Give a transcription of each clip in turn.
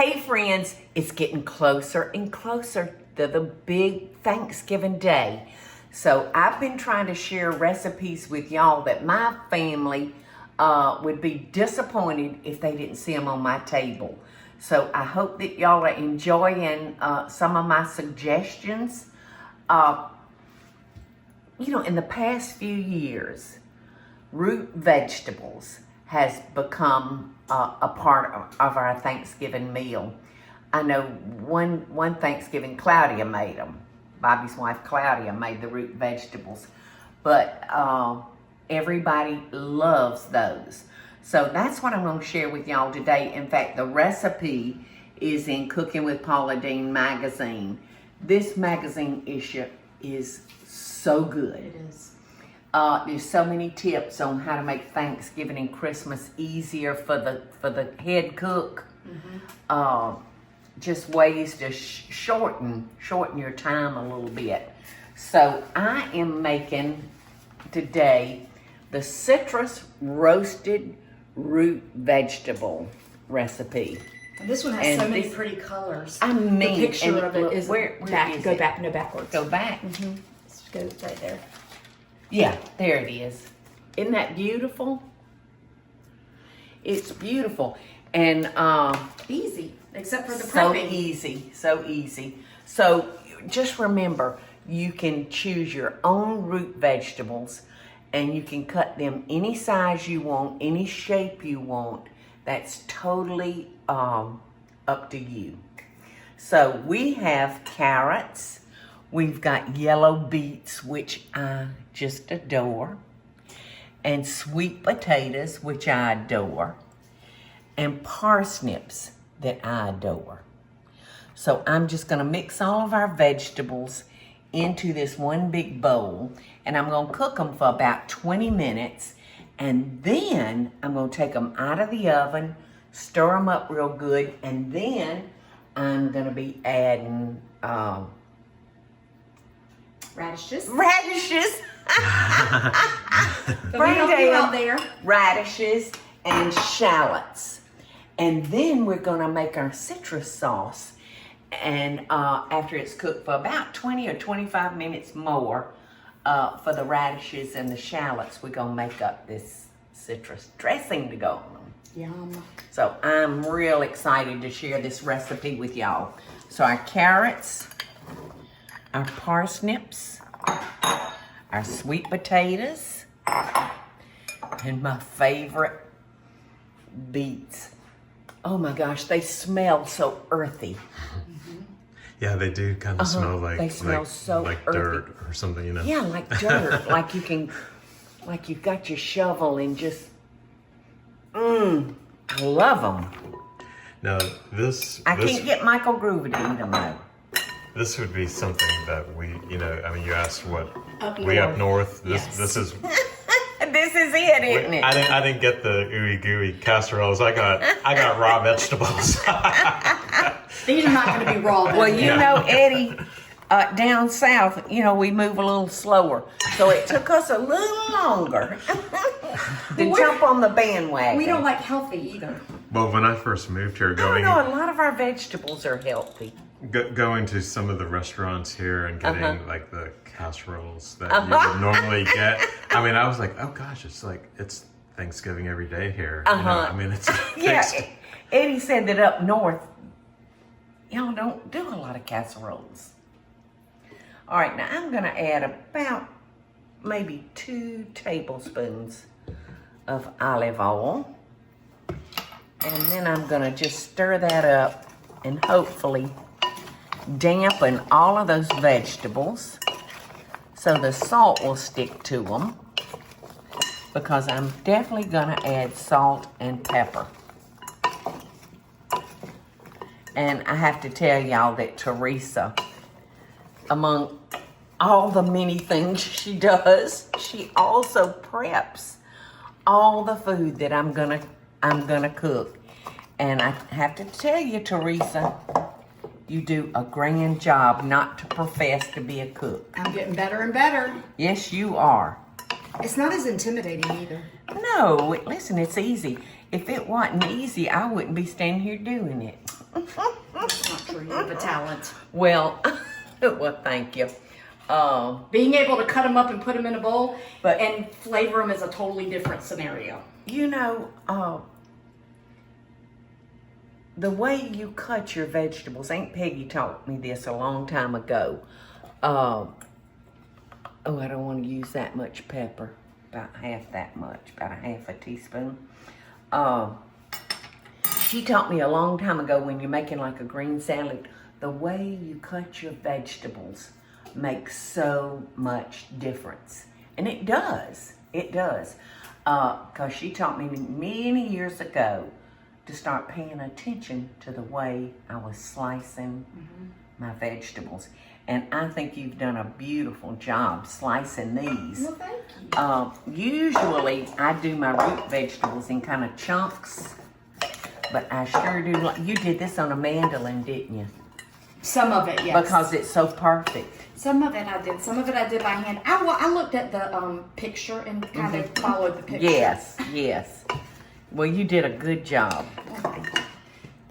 Hey friends, it's getting closer and closer to the big Thanksgiving day. So I've been trying to share recipes with y'all that my family would be disappointed if they didn't see them on my table. So I hope that y'all are enjoying some of my suggestions. You know, in the past few years, root vegetables has become a part of our Thanksgiving meal. I know one Thanksgiving, Claudia made them. Bobby's wife, Claudia, made the root vegetables. But everybody loves those. So that's what I'm going to share with y'all today. In fact, the recipe is in Cooking with Paula Deen magazine. This magazine issue is so good. It is. There's so many tips on how to make Thanksgiving and Christmas easier for the head cook. Mm-hmm. Just ways to shorten your time a little bit. So I am making today the citrus roasted root vegetable recipe. And this one has so many pretty colors. I mean, the picture of it is where back. is Go it? back, no backwards. Go back. Mm-hmm. Let's go right there. Yeah, there it is. Isn't that beautiful? It's beautiful. And Easy, except for the so prepping. easy. So just remember, you can choose your own root vegetables and you can cut them any size you want, any shape you want. That's totally up to you. So we have carrots. We've got yellow beets, which I just adore, and sweet potatoes, which I adore, and parsnips that I adore. So I'm just gonna mix all of our vegetables into this one big bowl, and I'm gonna cook them for about 20 minutes, and then I'm gonna take them out of the oven, stir them up real good, and then I'm gonna be adding Radishes. Bring there. Radishes and shallots. And then we're gonna make our citrus sauce. And after it's cooked for about 20 or 25 minutes more, for the radishes and the shallots, we're gonna make up this citrus dressing to go on them. Yum. So I'm real excited to share this recipe with y'all. So our carrots, our parsnips, our sweet potatoes, and my favorite, beets. Oh my gosh, they smell so earthy. Yeah, they do kind of smell like they smell so like earthy. dirt or something, you know. Yeah, like dirt, like you've got your shovel and just, I love them. Now I can't get Michael Groover to eat them though. This would be something that we, you know, I mean, you asked what Up way up north. Yes. This is. This is it, isn't it? I didn't get the ooey gooey casseroles. I got raw vegetables. These are not going to be raw. Well, you know, Eddie, down south, you know, we move a little slower. So it took us a little longer to jump on the bandwagon. We don't like healthy either. Well, when I first moved here, No, a lot of our vegetables are healthy. going to some of the restaurants here and getting like the casseroles that you would normally get. I mean, I was like, oh gosh, it's Thanksgiving every day here. You know? I mean, it's Yeah, Eddie said that up north, y'all don't do a lot of casseroles. All right, now I'm gonna add about maybe 2 tablespoons of olive oil. And then I'm gonna just stir that up and hopefully dampen all of those vegetables so the salt will stick to them, because I'm definitely gonna add salt and pepper. And I have to tell y'all that Teresa, among all the many things she does, she also preps all the food that I'm gonna cook. And I have to tell you, Teresa, you do a grand job, not to profess to be a cook. I'm getting better and better. Yes, you are. It's not as intimidating either. No, listen, it's easy. If it wasn't easy, I wouldn't be standing here doing it. That's not true. You have a talent. Well, well, thank you. Being able to cut them up and put them in a bowl But- and flavor them is a totally different scenario. You know, the way you cut your vegetables, Aunt Peggy taught me this a long time ago. Oh, I don't want to use that much pepper. About half that much, about a half a teaspoon. She taught me a long time ago when you're making like a green salad, the way you cut your vegetables makes so much difference. And it does. It does. Because she taught me many years ago to start paying attention to the way I was slicing my vegetables. And I think you've done a beautiful job slicing these. Well, thank you. Usually I do my root vegetables in kind of chunks, but I sure do like, you did this on a mandolin, didn't you? Some of it, yes. Because it's so perfect. Some of it I did. Some of it I did by hand. I looked at the picture and kind of followed the picture. Yes, yes. Well, you did a good job. Okay.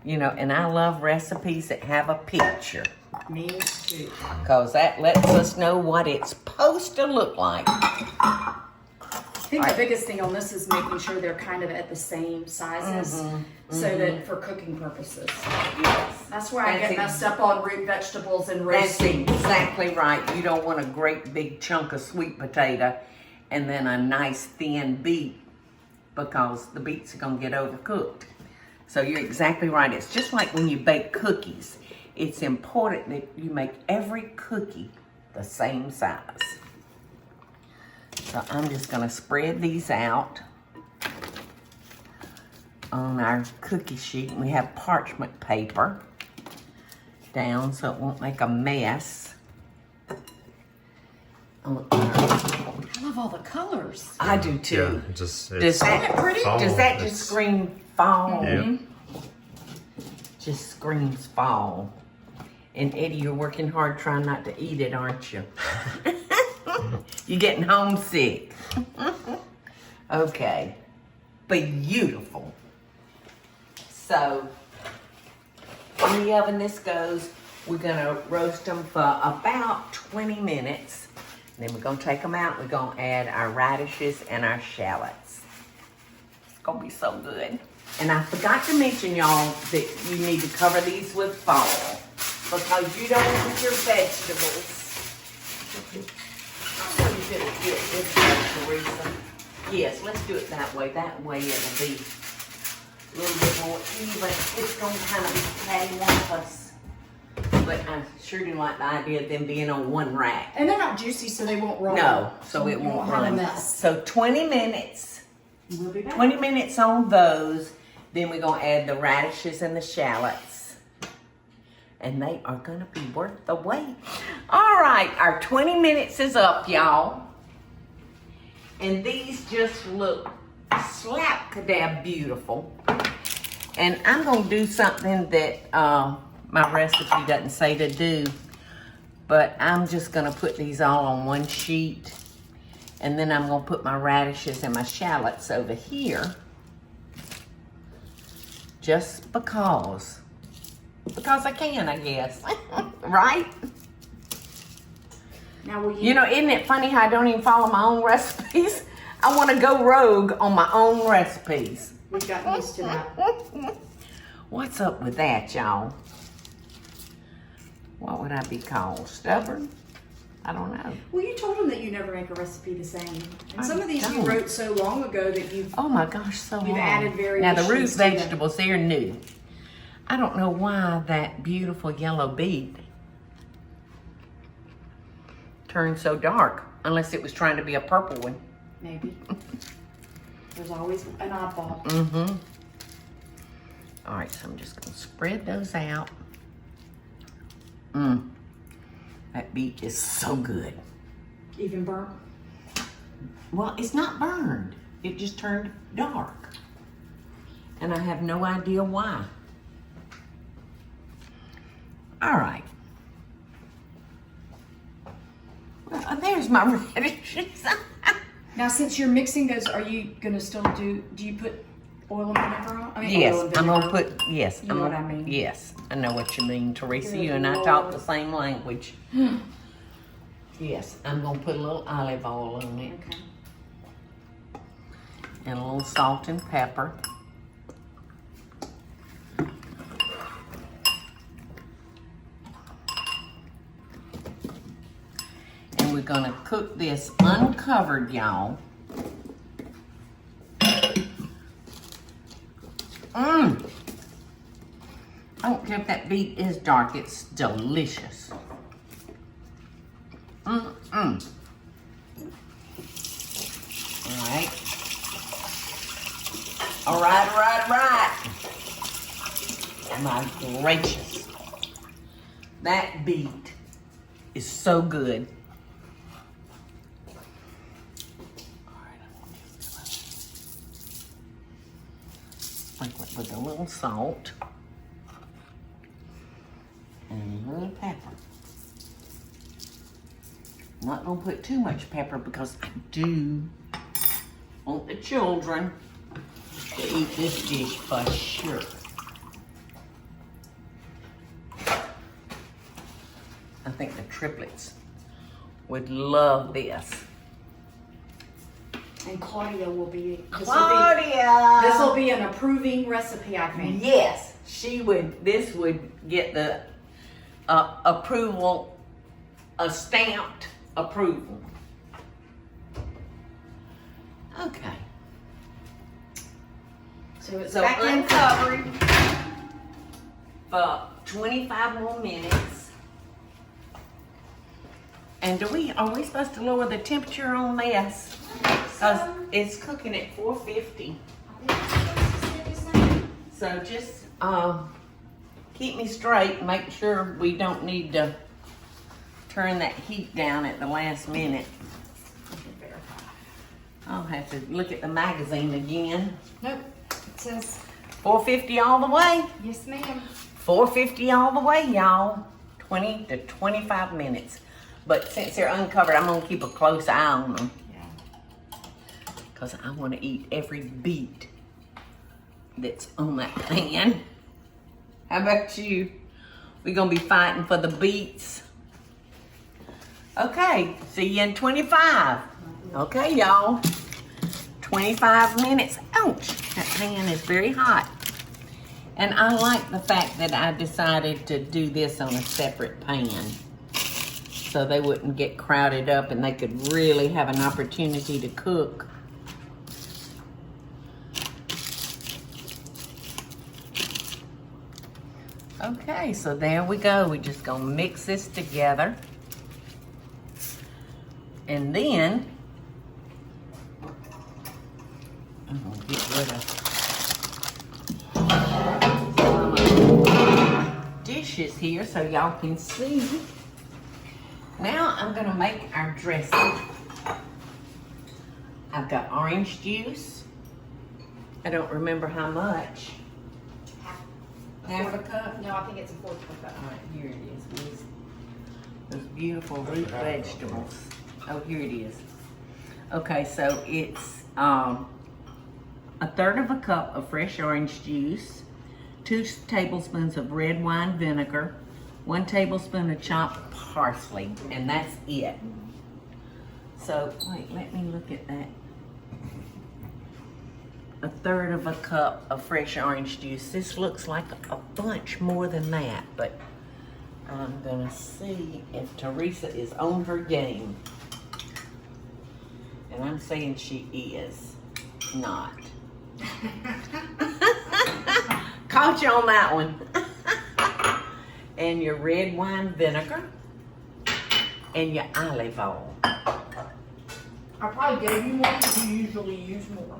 You know, and I love recipes that have a picture, Me too. because that lets us know what it's supposed to look like. I think the biggest thing on this is making sure they're kind of at the same sizes, so that for cooking purposes. Yes. That's where I That's get messed up on root vegetables and That's roasting. exactly right. You don't want a great big chunk of sweet potato and then a nice thin beet, because the beets are going to get overcooked. So you're exactly right. It's just like when you bake cookies. It's important that you make every cookie the same size. So I'm just going to spread these out on our cookie sheet. We have parchment paper down so it won't make a mess. I love all the colors. I do too. Yeah, just Does that, fall. does that just It's- scream fall? Yeah. Just screams fall. And Eddie, you're working hard trying not to eat it, aren't you? You're getting homesick. Okay. Beautiful. So, in the oven this goes. We're gonna roast them for about 20 minutes. Then we're gonna take them out. We're gonna add our radishes and our shallots. It's gonna be so good. And I forgot to mention, y'all, that you need to cover these with foil, because you don't want your vegetables. I know you could have did this way, Teresa. Yes, let's do it that way. That way it'll be a little bit more even. It's gonna kind of be cattywampus. But I sure do like the idea of them being on one rack. And they're not juicy, so they won't run. No, so it you won't have a run. mess. So 20 minutes. We'll be back. 20 minutes on those. Then we're going to add the radishes and the shallots. And they are going to be worth the wait. All right, our 20 minutes is up, y'all. And these just look slap-kadab beautiful. And I'm going to do something that my recipe doesn't say to do. But I'm just going to put these all on one sheet. And then I'm going to put my radishes and my shallots over here. Just because. Because I can, I guess. Right? Now will You know, isn't it funny how I don't even follow my own recipes? I want to go rogue on my own recipes. We've gotten used to that. What's up with that, y'all? What would I be called? Stubborn? I don't know. Well, you told them that you never make a recipe the same. And some of these you don't. wrote so long ago that you've Oh my gosh, so You've long. added Now the root variations to them. vegetables, they're new. I don't know why that beautiful yellow beet turned so dark, unless it was trying to be a purple one. maybe. There's always an oddball. Mm-hmm. All right, so I'm just gonna spread those out. That beet is so good. Even burnt. Well, it's not burned. It just turned dark. And I have no idea why. All right. Well, there's my radishes. Now, since you're mixing those, are you gonna still do you put oil and vinegar on it? I mean, Yes, oil and I'm gonna vinegar. put, yes. You know what I mean? Yes, I know what you mean, Teresa. Good You and I talk the Lord. same language. Yes, I'm gonna put a little olive oil on it Okay. and a little salt and pepper. And we're gonna cook this uncovered, y'all. I don't care if that beet is dark, it's delicious. Alright. Alright. My gracious. That beet is so good. Sprinkle it with a little salt and a little pepper. I'm not gonna put too much pepper because I do want the children to eat this dish for sure. I think the triplets would love this. And Claudia will be. Claudia! This will be an approving recipe, I think. Yes, she would. This would get the approval, a stamped approval. Okay. So it's So back in. uncovered for 25 more minutes. And are we supposed to lower the temperature on this? Because it's cooking at 450. So just keep me straight. Make sure we don't need to turn that heat down at the last minute. I'll have to look at the magazine again. Nope. It says 450 all the way. yes, ma'am. 450 all the way, y'all. 20 to 25 minutes. But since they're uncovered, I'm gonna keep a close eye on them. Yeah. Because I want to eat every beet that's on that pan. How about you? We're going to be fighting for the beets. Okay, see you in 25. Okay, y'all. 25 minutes. Ouch, that pan is very hot. And I like the fact that I decided to do this on a separate pan, so they wouldn't get crowded up and they could really have an opportunity to cook. Okay, so there we go. We're just gonna mix this together. And then, I'm gonna get rid of some dishes here so y'all can see. Now I'm gonna make our dressing. I've got orange juice. I don't remember how much. Half a cup? No, I think it's a fourth of a cup. All right, here it is. Those beautiful root vegetables. Oh, here it is. Okay, so it's a third of a cup of fresh orange juice, 2 tablespoons of red wine vinegar, 1 tablespoon of chopped parsley, and that's it. So, wait, let me look at that. A third of a cup of fresh orange juice. This looks like a bunch more than that, but I'm gonna see if Teresa is on her game. And I'm saying she is not. Caught you on that one. And your red wine vinegar and your olive oil. I probably gave you more because you usually use more.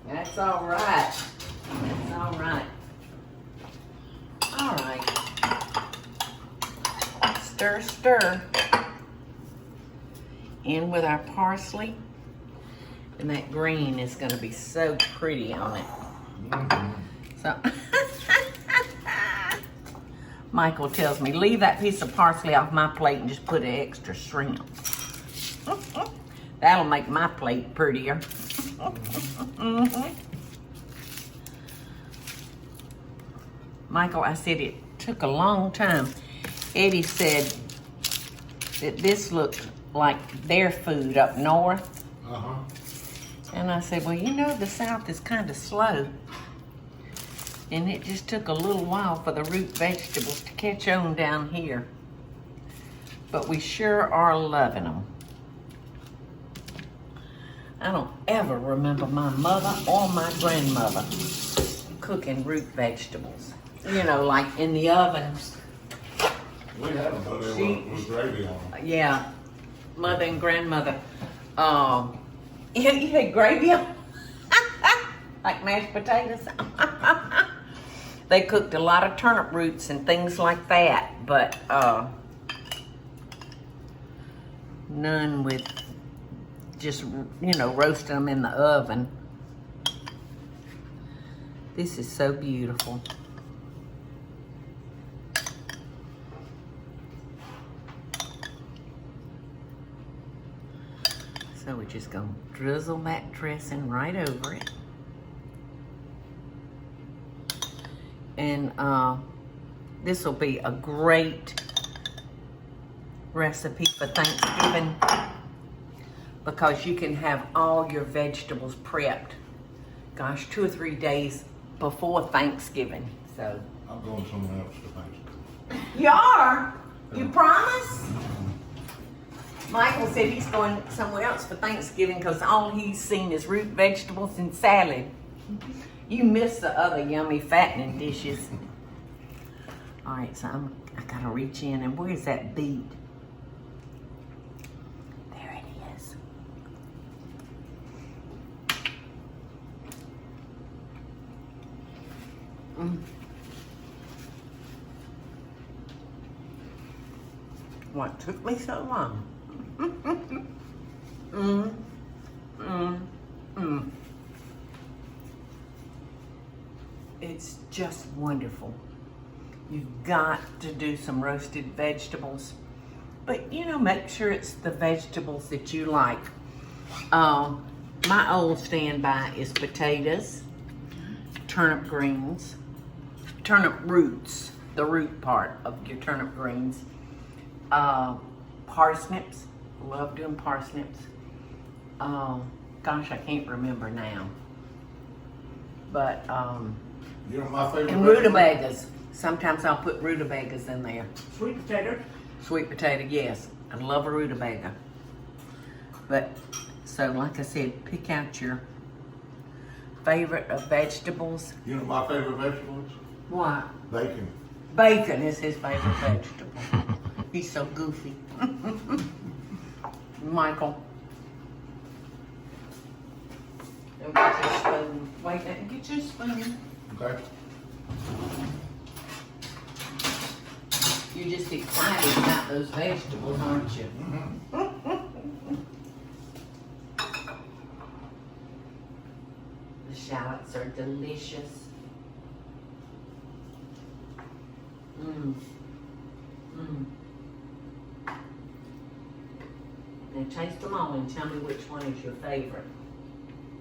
That's all right. That's all right. All right. Stir, stir. In with our parsley. And that green is going to be so pretty on it. So, Michael tells me, leave that piece of parsley off my plate and just put an extra shrimp. That'll make my plate prettier. Michael, I said it took a long time. Eddie said that this looked like their food up north. And I said, well, you know, the South is kind of slow. And it just took a little while for the root vegetables to catch on down here. But we sure are loving them. I don't ever remember my mother or my grandmother cooking root vegetables. You know, like in the ovens. We had them, but they were with gravy on them. Yeah, mother and grandmother. You had gravy on? Like mashed potatoes? They cooked a lot of turnip roots and things like that, but none with just, you know, roasting them in the oven. This is so beautiful. So we're just gonna drizzle that dressing right over it. And this will be a great recipe for Thanksgiving because you can have all your vegetables prepped, gosh, 2 or 3 days before Thanksgiving. So I'm going somewhere else for Thanksgiving. you are? You promise? Michael said he's going somewhere else for Thanksgiving because all he's seen is root vegetables and salad. You missed the other yummy fattening dishes. All right, so I gotta reach in, and where's that beet? There it is. What took me so long? It's just wonderful. You've got to do some roasted vegetables, but you know, make sure it's the vegetables that you like. My old standby is potatoes, turnip greens, turnip roots, the root part of your turnip greens, parsnips. Love doing parsnips. Gosh, I can't remember now. But You know my favorite and rutabagas. Sometimes I'll put rutabagas in there. Sweet potato. Sweet potato, yes. I love a rutabaga. But so, like I said, pick out your favorite of vegetables. You know my favorite vegetables? What? Bacon. Bacon is his favorite vegetable. He's so goofy. Michael. Go get your spoon. Wait, let me get your spoon. Okay. You're just excited about those vegetables, aren't you? The shallots are delicious. Now taste them all and tell me which one is your favorite.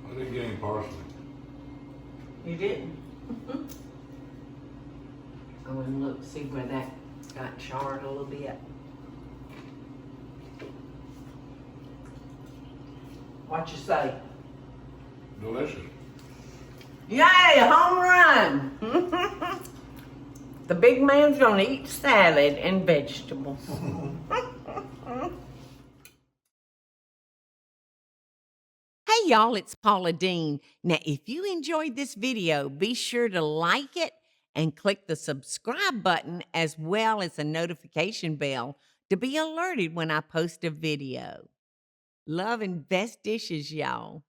I didn't get any parsley. You didn't? Oh, and look, see where that got charred a little bit. What you say? Delicious. Yay, home run! The big man's gonna eat salad and vegetables. Hey y'all, it's Paula Deen. Now, if you enjoyed this video, be sure to like it and click the subscribe button as well as the notification bell to be alerted when I post a video. Love and best dishes, y'all.